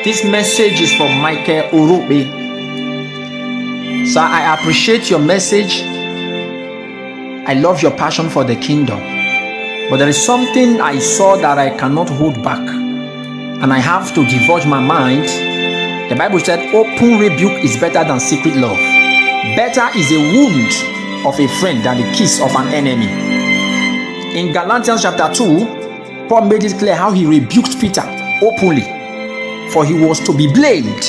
This message is from Micheal orokpo. Sir, I appreciate your message. I love your passion for the kingdom. But there is something I saw that I cannot hold back. And I have to divulge my mind. The Bible said, open rebuke is better than secret love. Better is a wound of a friend than the kiss of an enemy. In Galatians chapter 2, Paul made it clear how he rebuked Peter openly, for he was to be blamed.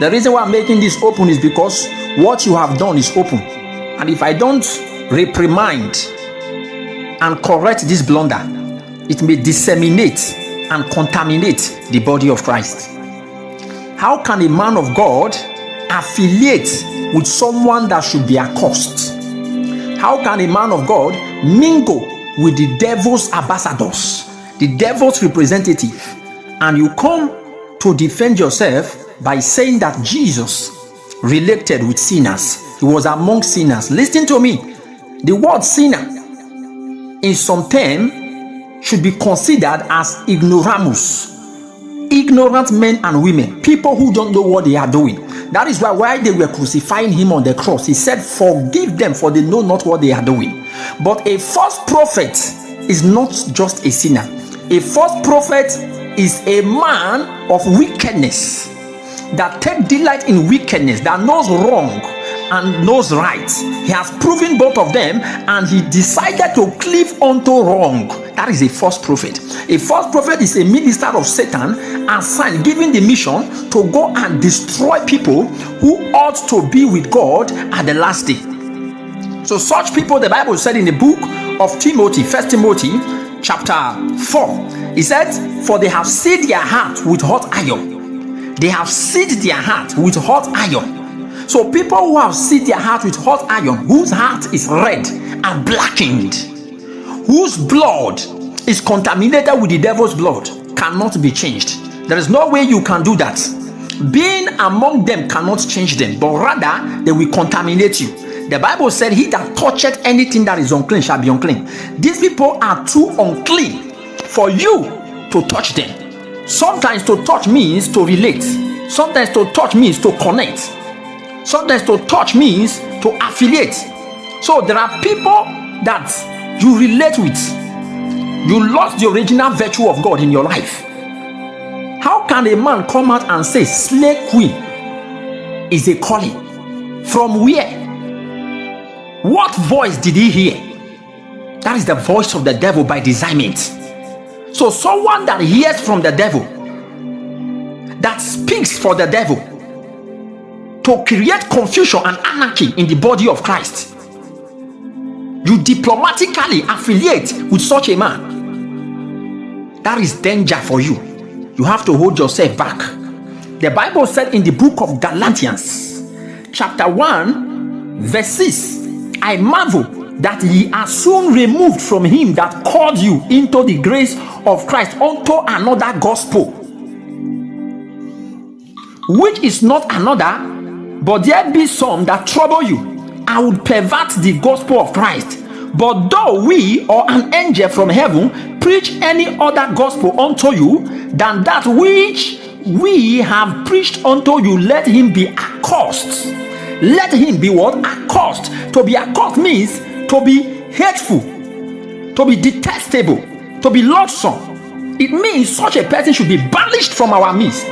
The reason why I'm making this open is because what you have done is open. And if I don't reprimand and correct this blunder, it may disseminate and contaminate the body of Christ. How can a man of God affiliate with someone that should be accursed? How can a man of God mingle with the devil's ambassadors, the devil's representative, and you come to defend yourself by saying that Jesus related with sinners? He was among sinners. Listen to me. The word sinner in some term should be considered as ignoramus. Ignorant men and women, people who don't know what they are doing. That is why while they were crucifying him on the cross, he said, forgive them, for they know not what they are doing. But a false prophet is not just a sinner. A false prophet is a man of wickedness, that takes delight in wickedness, that knows wrong and knows right. He has proven both of them, and he decided to cleave unto wrong. That is a false prophet. A false prophet is a minister of Satan assigned, given the mission to go and destroy people who ought to be with God at the last day. So such people, the Bible said in the book of Timothy, 1 Timothy chapter 4, he said, for they have sealed their heart with hot iron. They have sealed their heart with hot iron. So people who have sealed their heart with hot iron, whose heart is red and blackened, whose blood is contaminated with the devil's blood, cannot be changed. There is no way you can do that. Being among them cannot change them, but rather they will contaminate you. The Bible said, he that toucheth anything that is unclean shall be unclean. These people are too unclean for you to touch them. Sometimes to touch means to relate. Sometimes to touch means to connect. Sometimes to touch means to affiliate. So there are people that you relate with. You lost the original virtue of God in your life. How can a man come out and say slay queen is a calling? From where? What voice did he hear? That is the voice of the devil by discernment. So someone that hears from the devil, that speaks for the devil, to create confusion and anarchy in the body of Christ, you diplomatically affiliate with such a man. That is danger for you. You have to hold yourself back. The Bible said in the book of Galatians chapter 1 verse 6, I marvel that ye are soon removed from him that called you into the grace of Christ unto another gospel, which is not another, but there be some that trouble you. I would pervert the gospel of Christ. But though we or an angel from heaven preach any other gospel unto you than that which we have preached unto you, let him be accursed. Let him be what? Accursed. To be accursed means to be hateful, to be detestable, to be loathsome. It means such a person should be banished from our midst.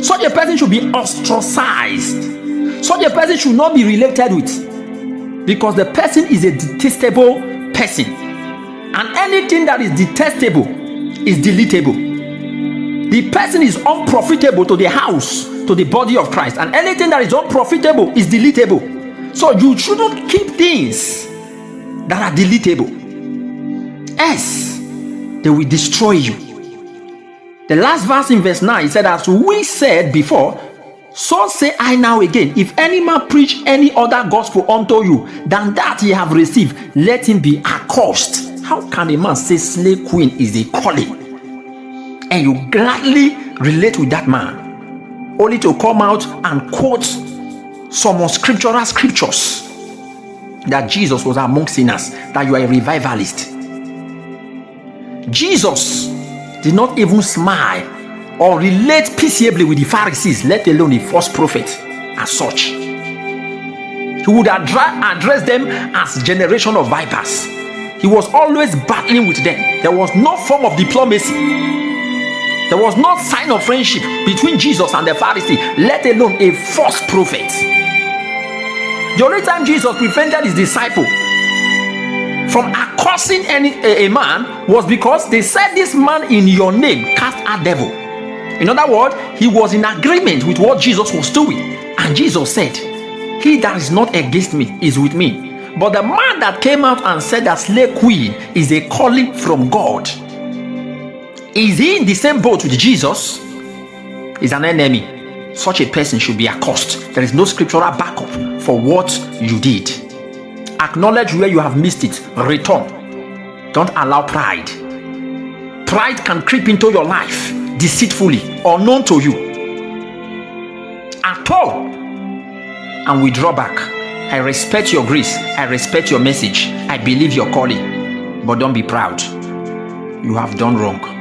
Such a person should be ostracized. Such a person should not be related with, because the person is a detestable person, and anything that is detestable is deletable. The person is unprofitable to the house, to the body of Christ, and anything that is unprofitable is deletable. So you shouldn't keep things that are deletable, else they will destroy you. The last verse in verse 9 said, as we said before, so say I now again, if any man preach any other gospel unto you than that ye have received, let him be accursed. How can a man say slay queen is a calling, and you gladly relate with that man, only to come out and quote some unscriptural scriptures that Jesus was among sinners, that you are a revivalist? Jesus did not even smile or relate peaceably with the Pharisees, let alone a false prophet as such. He would address them as generation of vipers. He was always battling with them. There was no form of diplomacy. There was no sign of friendship between Jesus and the Pharisee, let alone a false prophet. The only time Jesus prevented his disciple from accosting a man was because they said, this man in your name cast out devil. In other words, he was in agreement with what Jesus was doing. And Jesus said, he that is not against me is with me. But the man that came out and said that slay queen is a calling from God, is he in the same boat with Jesus? Is an enemy. Such a person should be accosted. There is no scriptural backup for what you did. Acknowledge where you have missed it. Return. Don't allow pride. Pride can creep into your life deceitfully, unknown to you at all, and withdraw back. I respect your grace. I respect your message. I believe your calling. But don't be proud. You have done wrong.